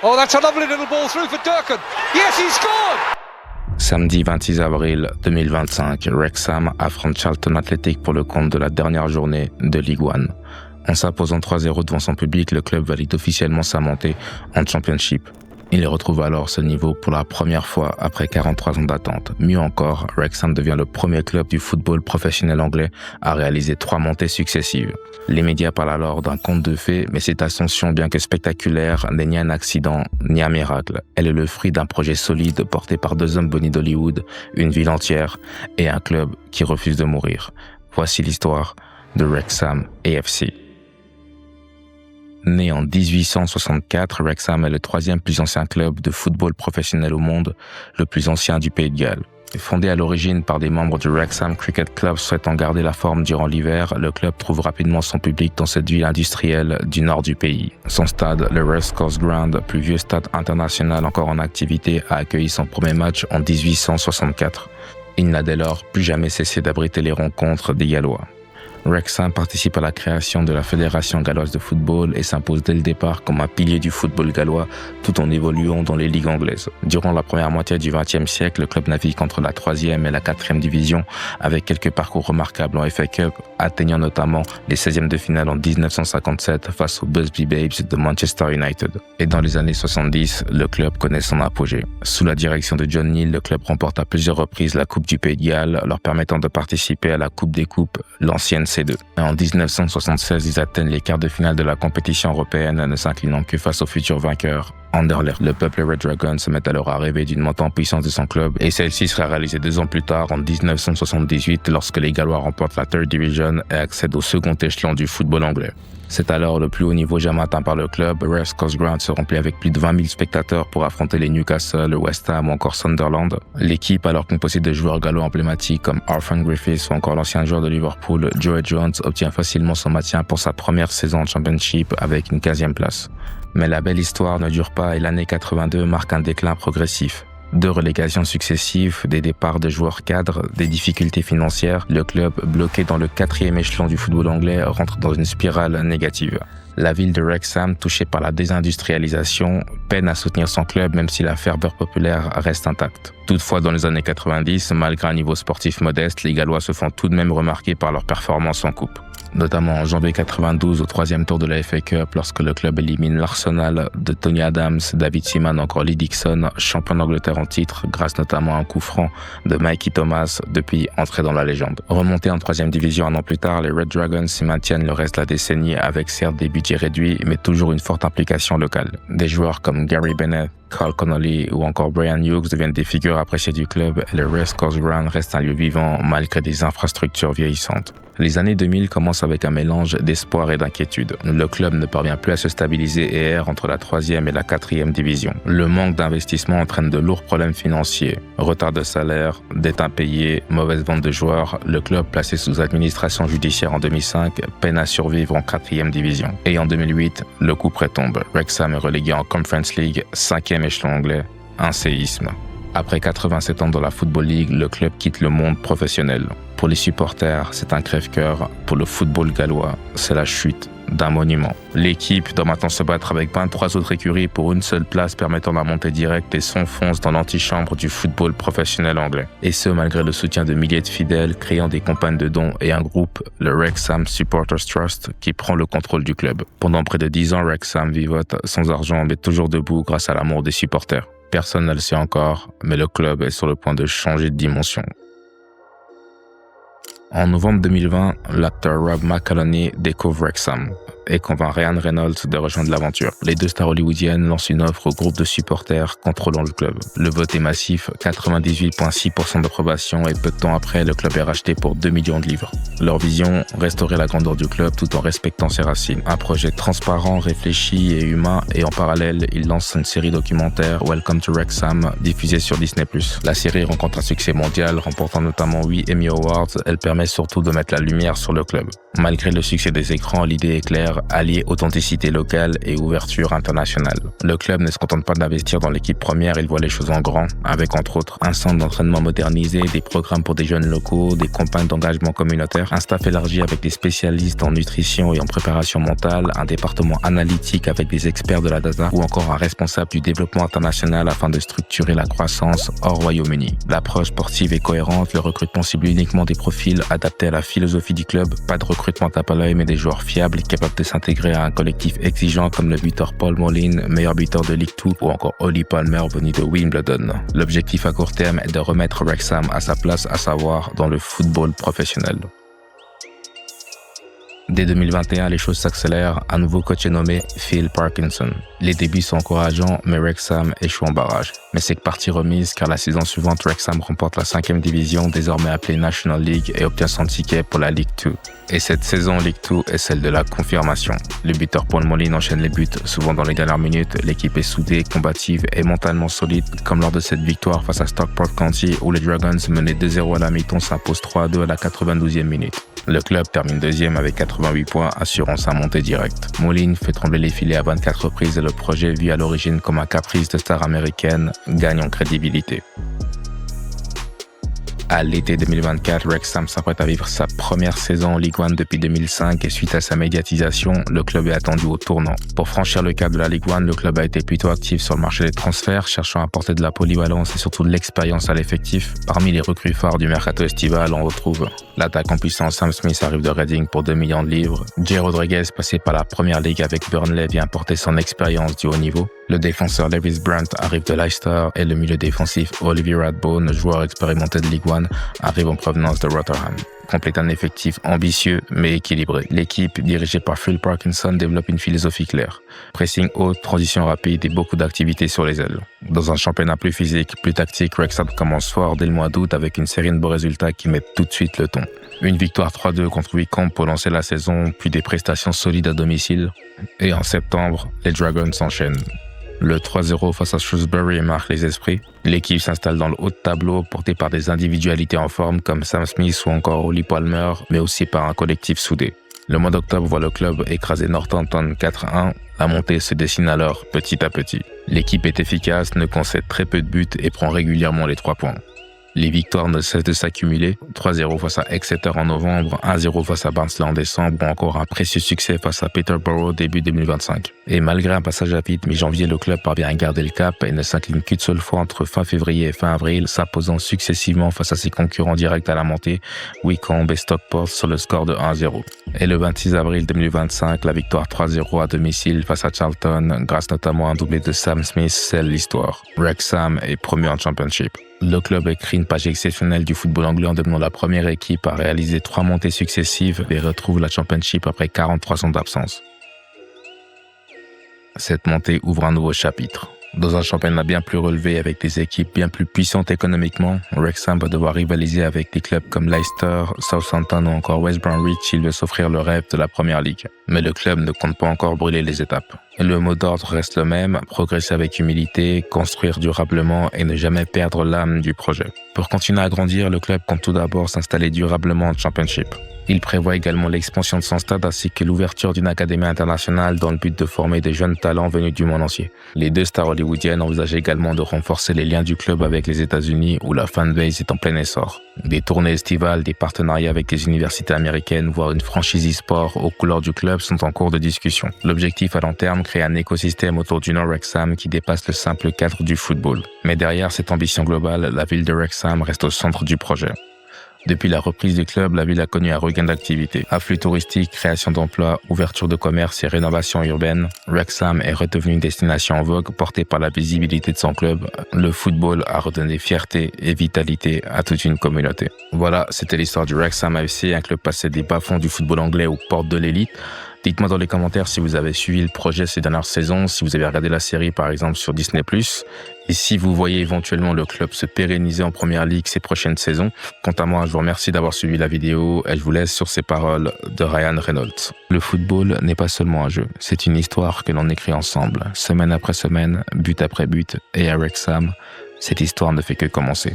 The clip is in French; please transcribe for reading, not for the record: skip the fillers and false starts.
Oh, that's a lovely little ball through for Durkin. Yes, he scored! Samedi 26 avril 2025, Wrexham affronte Charlton Athletic pour le compte de la dernière journée de Ligue 1. En s'imposant 3-0 devant son public, le club valide officiellement sa montée en Championship. Il retrouve alors ce niveau pour la première fois après 43 ans d'attente. Mieux encore, Wrexham devient le premier club du football professionnel anglais à réaliser 3 montées successives. Les médias parlent alors d'un conte de fées, mais cette ascension, bien que spectaculaire, n'est ni un accident, ni un miracle. Elle est le fruit d'un projet solide porté par 2 hommes bonnies d'Hollywood, une ville entière et un club qui refuse de mourir. Voici l'histoire de Wrexham AFC. Né en 1864, Wrexham est le 3e plus ancien club de football professionnel au monde, le plus ancien du Pays de Galles. Fondé à l'origine par des membres du Wrexham Cricket Club souhaitant garder la forme durant l'hiver, le club trouve rapidement son public dans cette ville industrielle du nord du pays. Son stade, le Race Course Ground, plus vieux stade international encore en activité, a accueilli son premier match en 1864. Il n'a dès lors plus jamais cessé d'abriter les rencontres des Gallois. Wrexham participe à la création de la Fédération galloise de football et s'impose dès le départ comme un pilier du football gallois tout en évoluant dans les ligues anglaises. Durant la première moitié du XXe siècle, le club navigue entre la 3e et la 4e division avec quelques parcours remarquables en FA Cup, atteignant notamment les 16e de finale en 1957 face aux Busby Babes de Manchester United. Et dans les années 70, le club connaît son apogée. Sous la direction de John Neal, le club remporte à plusieurs reprises la Coupe du Pays de Galles, leur permettant de participer à la Coupe des Coupes, l'ancienne C2. En 1976, ils atteignent les quarts de finale de la compétition européenne, ne s'inclinant que face au futur vainqueur, Anderlecht. Le peuple Red Dragon se met alors à rêver d'une montée en puissance de son club et celle-ci sera réalisée 2 ans plus tard, en 1978, lorsque les Gallois remportent la Third Division et accèdent au second échelon du football anglais. C'est alors le plus haut niveau jamais atteint par le club. Race Course Ground se remplit avec plus de 20 000 spectateurs pour affronter les Newcastle, le West Ham ou encore Sunderland. L'équipe, alors composée de joueurs gallois emblématiques comme Arfan Griffiths ou encore l'ancien joueur de Liverpool, Joe Jones, obtient facilement son maintien pour sa première saison en Championship avec une 15e place. Mais la belle histoire ne dure pas et l'année 82 marque un déclin progressif. 2 relégations successives, des départs de joueurs cadres, des difficultés financières, le club, bloqué dans le 4e échelon du football anglais, rentre dans une spirale négative. La ville de Wrexham, touchée par la désindustrialisation, peine à soutenir son club même si la ferveur populaire reste intacte. Toutefois, dans les années 90, malgré un niveau sportif modeste, les Gallois se font tout de même remarquer par leur performance en coupe. Notamment en janvier 92 au 3e tour de la FA Cup lorsque le club élimine l'Arsenal de Tony Adams, David Seaman, encore Lee Dixon, champion d'Angleterre en titre grâce notamment à un coup franc de Mikey Thomas, depuis entré dans la légende. Remonté en 3e division 1 an plus tard, les Red Dragons s'y maintiennent le reste de la décennie avec certes des budgets réduits mais toujours une forte implication locale. Des joueurs comme Gary Bennett, Carl Connolly ou encore Brian Hughes deviennent des figures appréciées du club et le Race Course Ground reste un lieu vivant malgré des infrastructures vieillissantes. Les années 2000 commencent avec un mélange d'espoir et d'inquiétude. Le club ne parvient plus à se stabiliser et erre entre la 3e et la 4e division. Le manque d'investissement entraîne de lourds problèmes financiers, retard de salaire, dettes impayées, mauvaise vente de joueurs. Le club, placé sous administration judiciaire en 2005, peine à survivre en 4e division. Et en 2008, le coup près tombe. Wrexham est relégué en Conference League, 5e échelon anglais, un séisme. Après 87 ans dans la Football League, le club quitte le monde professionnel. Pour les supporters, c'est un crève-cœur. Pour le football gallois, c'est la chute d'un monument. L'équipe doit maintenant se battre avec 23 autres écuries pour une seule place permettant la montée directe et s'enfonce dans l'antichambre du football professionnel anglais. Et ce, malgré le soutien de milliers de fidèles, créant des campagnes de dons et un groupe, le Wrexham Supporters Trust, qui prend le contrôle du club. Pendant près de 10 ans, Wrexham vivote sans argent mais toujours debout grâce à l'amour des supporters. Personne ne le sait encore, mais le club est sur le point de changer de dimension. En novembre 2020, l'acteur Rob McElhenney découvre Wrexham et convainc Ryan Reynolds de rejoindre l'aventure. Les 2 stars hollywoodiennes lancent une offre au groupe de supporters contrôlant le club. Le vote est massif, 98,6% d'approbation et peu de temps après, le club est racheté pour 2 millions de livres. Leur vision, restaurer la grandeur du club tout en respectant ses racines. Un projet transparent, réfléchi et humain et en parallèle, ils lancent une série documentaire Welcome to Wrexham diffusée sur Disney+. La série rencontre un succès mondial, remportant notamment 8 Emmy Awards. Elle permet surtout de mettre la lumière sur le club. Malgré le succès des écrans, l'idée est claire, spectaculaire allié authenticité locale et ouverture internationale. Le club ne se contente pas d'investir dans l'équipe première, il voit les choses en grand, avec entre autres un centre d'entraînement modernisé, des programmes pour des jeunes locaux, des campagnes d'engagement communautaire, un staff élargi avec des spécialistes en nutrition et en préparation mentale, un département analytique avec des experts de la data ou encore un responsable du développement international afin de structurer la croissance hors Royaume-Uni. L'approche sportive est cohérente, le recrutement cible uniquement des profils adaptés à la philosophie du club, pas de recrutement tape à l'œil mais des joueurs fiables capables de s'intégrer à un collectif exigeant comme le buteur Paul Mullin, meilleur buteur de Ligue 2 ou encore Ollie Palmer venu de Wimbledon. L'objectif à court terme est de remettre Wrexham à sa place, à savoir dans le football professionnel. Dès 2021, les choses s'accélèrent. Un nouveau coach est nommé Phil Parkinson. Les débuts sont encourageants, mais Wrexham échoue en barrage. Mais c'est que partie remise, car la saison suivante, Wrexham remporte la 5e division, désormais appelée National League, et obtient son ticket pour la Ligue 2. Et cette saison Ligue 2 est celle de la confirmation. Le buteur Paul Mullin enchaîne les buts, souvent dans les dernières minutes. L'équipe est soudée, combative et mentalement solide, comme lors de cette victoire face à Stockport County, où les Dragons, menés 2-0 à la mi-temps, s'imposent 3-2 à la 92e minute. Le club termine deuxième avec 88 points, assurant sa montée directe. Mullin fait trembler les filets à 24 reprises et le projet, vu à l'origine comme un caprice de star américaine, gagne en crédibilité. À l'été 2024, Wrexham s'apprête à vivre sa première saison en Ligue 1 depuis 2005 et suite à sa médiatisation, le club est attendu au tournant. Pour franchir le cap de la Ligue 1, le club a été plutôt actif sur le marché des transferts, cherchant à apporter de la polyvalence et surtout de l'expérience à l'effectif. Parmi les recrues phares du mercato estival, on retrouve l'attaquant puissant Sam Smith arrive de Reading pour 2 millions de livres. Jay Rodriguez, passé par la première ligue avec Burnley, vient apporter son expérience du haut niveau. Le défenseur Lewis Brandt arrive de Leicester et le milieu défensif Olivier Radbone, joueur expérimenté de Ligue 1, arrive en provenance de Rotherham. Complète un effectif ambitieux mais équilibré. L'équipe, dirigée par Phil Parkinson, développe une philosophie claire. Pressing haut, transition rapide et beaucoup d'activité sur les ailes. Dans un championnat plus physique, plus tactique, Wrexham commence fort dès le mois d'août avec une série de beaux résultats qui mettent tout de suite le ton. Une victoire 3-2 contre Wycombe pour lancer la saison, puis des prestations solides à domicile. Et en septembre, les Dragons s'enchaînent. Le 3-0 face à Shrewsbury marque les esprits. L'équipe s'installe dans le haut de tableau, portée par des individualités en forme comme Sam Smith ou encore Ollie Palmer, mais aussi par un collectif soudé. Le mois d'octobre voit le club écraser Northampton 4-1. La montée se dessine alors petit à petit. L'équipe est efficace, ne concède très peu de buts et prend régulièrement les 3 points. Les victoires ne cessent de s'accumuler. 3-0 face à Exeter en novembre, 1-0 face à Barnsley en décembre ou encore un précieux succès face à Peterborough début 2025. Et malgré un passage à vide mi-janvier, le club parvient à garder le cap et ne s'incline qu'une seule fois entre fin février et fin avril, s'imposant successivement face à ses concurrents directs à la montée, Wycombe et Stockport sur le score de 1-0. Et le 26 avril 2025, la victoire 3-0 à domicile face à Charlton, grâce notamment à un doublé de Sam Smith, scelle l'histoire. Wrexham est promu en Championship. Le club écrit une page exceptionnelle du football anglais en devenant la première équipe à réaliser 3 montées successives et retrouve la Championship après 43 ans d'absence. Cette montée ouvre un nouveau chapitre. Dans un championnat bien plus relevé avec des équipes bien plus puissantes économiquement, Wrexham va devoir rivaliser avec des clubs comme Leicester, Southampton ou encore West Bromwich s'il veut s'offrir le rêve de la Première Ligue. Mais le club ne compte pas encore brûler les étapes. Le mot d'ordre reste le même, progresser avec humilité, construire durablement et ne jamais perdre l'âme du projet. Pour continuer à grandir, le club compte tout d'abord s'installer durablement en Championship. Il prévoit également l'expansion de son stade ainsi que l'ouverture d'une académie internationale dans le but de former des jeunes talents venus du monde entier. Les 2 stars hollywoodiennes envisagent également de renforcer les liens du club avec les États-Unis où la fanbase est en plein essor. Des tournées estivales, des partenariats avec des universités américaines, voire une franchise e-sport aux couleurs du club sont en cours de discussion. L'objectif à long terme, créer un écosystème autour du Nord Wrexham qui dépasse le simple cadre du football. Mais derrière cette ambition globale, la ville de Wrexham reste au centre du projet. Depuis la reprise du club, la ville a connu un regain d'activité. Afflux touristique, création d'emplois, ouverture de commerce et rénovation urbaine, Wrexham est redevenu une destination en vogue portée par la visibilité de son club. Le football a redonné fierté et vitalité à toute une communauté. Voilà, c'était l'histoire du Wrexham AFC, un club passé des bas-fonds du football anglais aux portes de l'élite. Dites-moi dans les commentaires si vous avez suivi le projet ces dernières saisons, si vous avez regardé la série par exemple sur Disney+, et si vous voyez éventuellement le club se pérenniser en Première Ligue ces prochaines saisons. Quant à moi, je vous remercie d'avoir suivi la vidéo et je vous laisse sur ces paroles de Ryan Reynolds. Le football n'est pas seulement un jeu, c'est une histoire que l'on écrit ensemble, semaine après semaine, but après but, et à Wrexham, cette histoire ne fait que commencer.